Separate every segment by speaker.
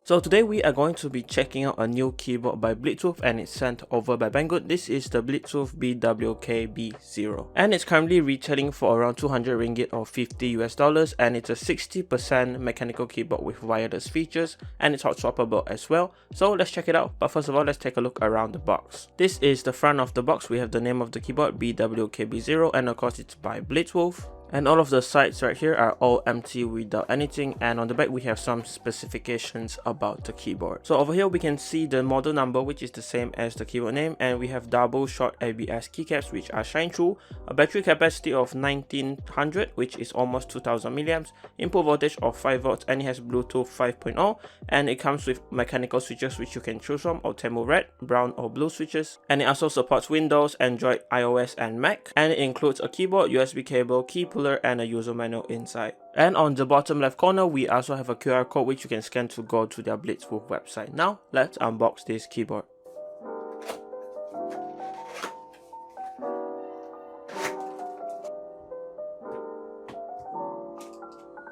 Speaker 1: So today we are going to be checking out a new keyboard by BlitzWolf, and it's sent over by Banggood. This is the BlitzWolf BW-KB0, and it's currently retailing for around 200 ringgit or $50 and it's a 60% mechanical keyboard with wireless features, and it's hot swappable as well. So let's check it out, but first of all let's take a look around the box. This is the front of the box. We have the name of the keyboard, BW-KB0, and of course it's by BlitzWolf. And all of the sides right here are all empty without anything, and on the back we have some specifications about the keyboard. So over here we can see the model number, which is the same as the keyboard name, and we have double short ABS keycaps which are shine through, a battery capacity of 1900 which is almost 2000 milliamps, input voltage of 5 volts, and it has Bluetooth 5.0, and it comes with mechanical switches which you can choose from, Otemu red, brown or blue switches, and it also supports Windows, Android, iOS and Mac, and it includes a keyboard, USB cable, key puller and a user manual inside. And on the bottom left corner we also have a QR code which you can scan to go to their BlitzWolf website. Now let's unbox this keyboard.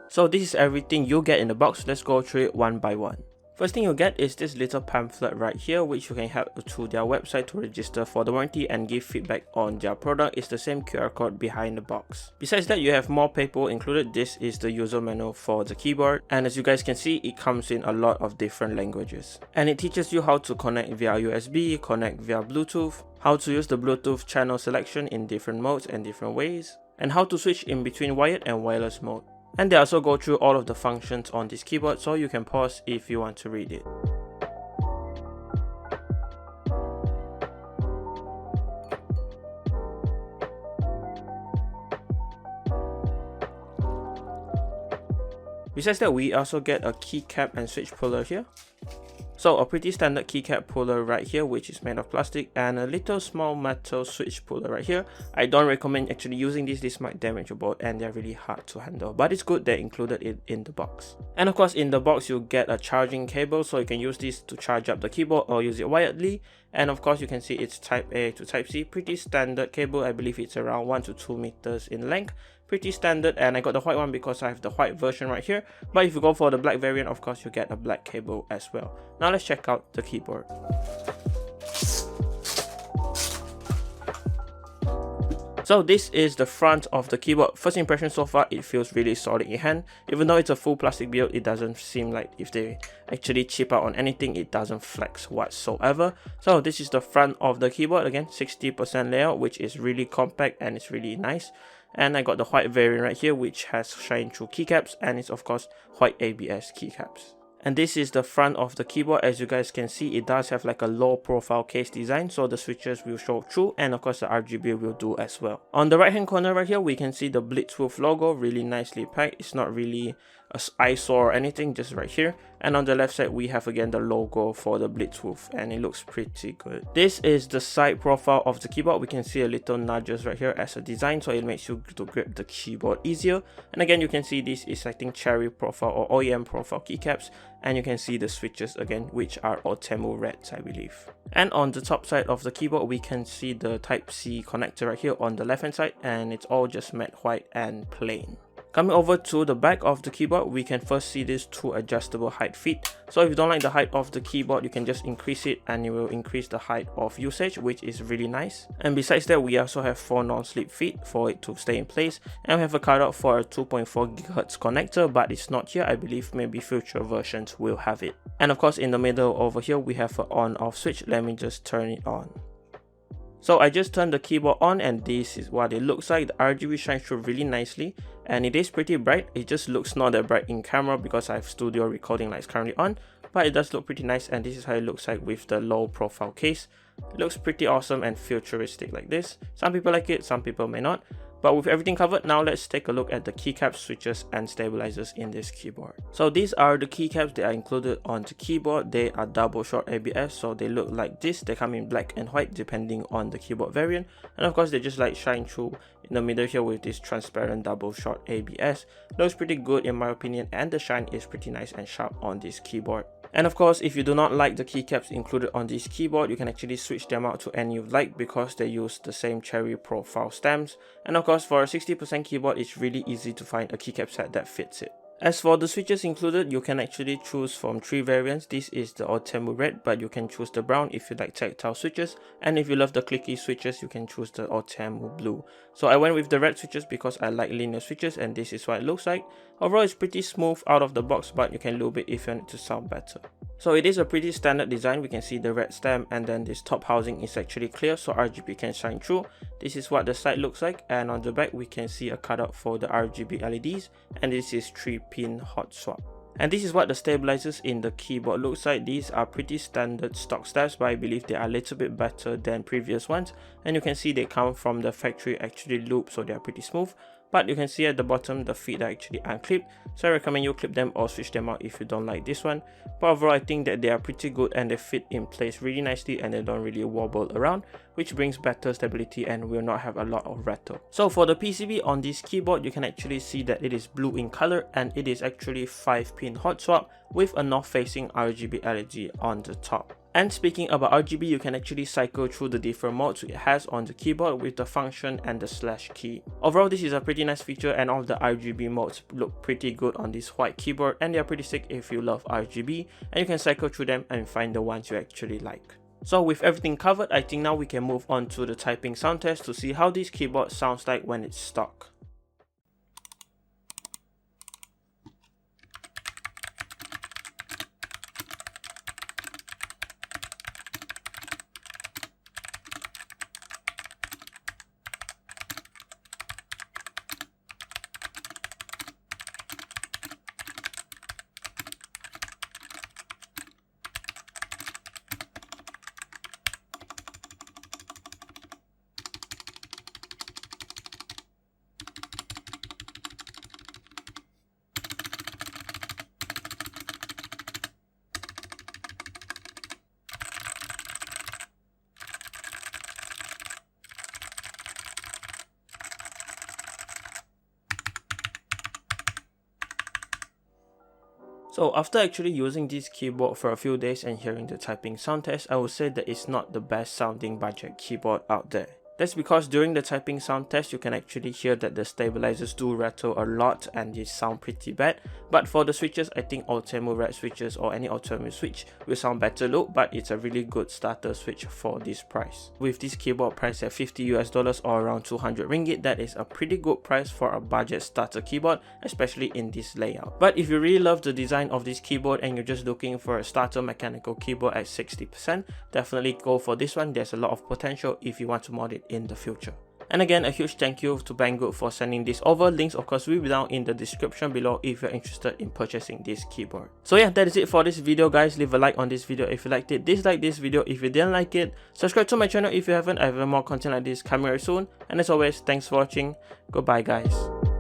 Speaker 1: So this is everything you get in the box. Let's go through it one by one. First thing you'll get is this little pamphlet right here, which you can help to their website to register for the warranty and give feedback on their product. It's the same QR code behind the box. Besides that, you have more paper included. This is the user manual for the keyboard, and as you guys can see, it comes in a lot of different languages. And it teaches you how to connect via USB, connect via Bluetooth, how to use the Bluetooth channel selection in different modes and different ways, and how to switch in between wired and wireless mode. And they also go through all of the functions on this keyboard, so you can pause if you want to read it. Besides that, we also get a keycap and switch puller here. So a pretty standard keycap puller right here, which is made of plastic, and a little small metal switch puller right here. I don't recommend actually using this might damage your board and they're really hard to handle, but it's good they included it in the box. And of course in the box you'll get a charging cable, so you can use this to charge up the keyboard or use it wiredly. And of course you can see it's type A to type C, pretty standard cable. I believe it's around 1 to 2 meters in length. Pretty standard, and I got the white one because I have the white version right here, but if you go for the black variant, of course you get a black cable as well. Now let's check out the keyboard. So this is the front of the keyboard. First impression so far, it feels really solid in hand. Even though it's a full plastic build, it doesn't seem like if they actually chip out on anything, it doesn't flex whatsoever. So this is the front of the keyboard. Again, 60% layout, which is really compact and it's really nice. And I got the white variant right here, which has shine through keycaps, and it's of course white ABS keycaps. And this is the front of the keyboard. As you guys can see, it does have like a low profile case design, so the switches will show through, and of course the RGB will do as well. On the right hand corner right here, we can see the BlitzWolf logo, really nicely packed. It's not really a eyesore or anything, just right here. And on the left side we have again the logo for the BlitzWolf, and it looks pretty good. This is the side profile of the keyboard. We can see a little nudges right here as a design, so it makes you to grip the keyboard easier. And again you can see this is I think cherry profile or OEM profile keycaps, and you can see the switches again, which are Otemu reds I believe. And on the top side of the keyboard we can see the type C connector right here on the left hand side, and it's all just matte white and plain. Coming over to the back of the keyboard, we can first see these two adjustable height feet. So if you don't like the height of the keyboard, you can just increase it and it will increase the height of usage, which is really nice. And besides that, we also have 4 non-slip feet for it to stay in place, and we have a cutout for a 2.4 GHz connector, but it's not here. I believe maybe future versions will have it. And of course in the middle over here we have an on-off switch. Let me just turn it on. So I just turned the keyboard on, and this is what it looks like. The RGB shines through really nicely, and it is pretty bright. It just looks not that bright in camera because I have studio recording lights currently on, but it does look pretty nice, and this is how it looks like with the low profile case. It looks pretty awesome and futuristic like this. Some people like it, some people may not. But with everything covered, now let's take a look at the keycaps, switches and stabilizers in this keyboard. So these are the keycaps that are included on the keyboard. They are double short ABS, so they look like this. They come in black and white depending on the keyboard variant, and of course they just like shine through in the middle here with this transparent double short ABS. Looks pretty good in my opinion, and the shine is pretty nice and sharp on this keyboard. And of course, if you do not like the keycaps included on this keyboard, you can actually switch them out to any you like because they use the same cherry profile stamps. And of course, for a 60% keyboard, it's really easy to find a keycap set that fits it. As for the switches included, you can actually choose from 3 variants. This is the Otemu red, but you can choose the brown if you like tactile switches, and if you love the clicky switches, you can choose the Otemu blue. So I went with the red switches because I like linear switches, and this is what it looks like. Overall, it's pretty smooth out of the box, but you can lube it if you want it to sound better. So it is a pretty standard design. We can see the red stem, and then this top housing is actually clear, so RGB can shine through. This is what the side looks like, and on the back we can see a cutout for the RGB LEDs, and this is 3-pin Hotswap. And this is what the stabilizers in the keyboard looks like. These are pretty standard stock steps, but I believe they are a little bit better than previous ones, and you can see they come from the factory actually looped, so they are pretty smooth. But you can see at the bottom the feet are actually unclipped, so I recommend you clip them or switch them out if you don't like this one. But overall, I think that they are pretty good and they fit in place really nicely and they don't really wobble around, which brings better stability and will not have a lot of rattle. So for the PCB on this keyboard, you can actually see that it is blue in color and it is actually 5-pin Hotswap with a north-facing RGB LED on the top. And speaking about RGB, you can actually cycle through the different modes it has on the keyboard with the function and the slash key. Overall, this is a pretty nice feature and all of the RGB modes look pretty good on this white keyboard, and they are pretty sick if you love RGB, and you can cycle through them and find the ones you actually like. So with everything covered, I think now we can move on to the typing sound test to see how this keyboard sounds like when it's stock. So after actually using this keyboard for a few days and hearing the typing sound test, I would say that it's not the best sounding budget keyboard out there. That's because during the typing sound test, you can actually hear that the stabilizers do rattle a lot and they sound pretty bad. But for the switches, I think Otemu red switches or any Otemu switch will sound better look, but it's a really good starter switch for this price. With this keyboard priced at $50 US or around 200 ringgit, that is a pretty good price for a budget starter keyboard, especially in this layout. But if you really love the design of this keyboard and you're just looking for a starter mechanical keyboard at 60%, definitely go for this one. There's a lot of potential if you want to mod it in the future. And again, a huge thank you to Banggood for sending this over. Links of course will be down in the description below if you're interested in purchasing this keyboard. So yeah, that is it for this video guys. Leave a like on this video if you liked it, dislike this video if you didn't like it, subscribe to my channel if you haven't. I have more content like this coming very soon, and as always, thanks for watching. Goodbye guys.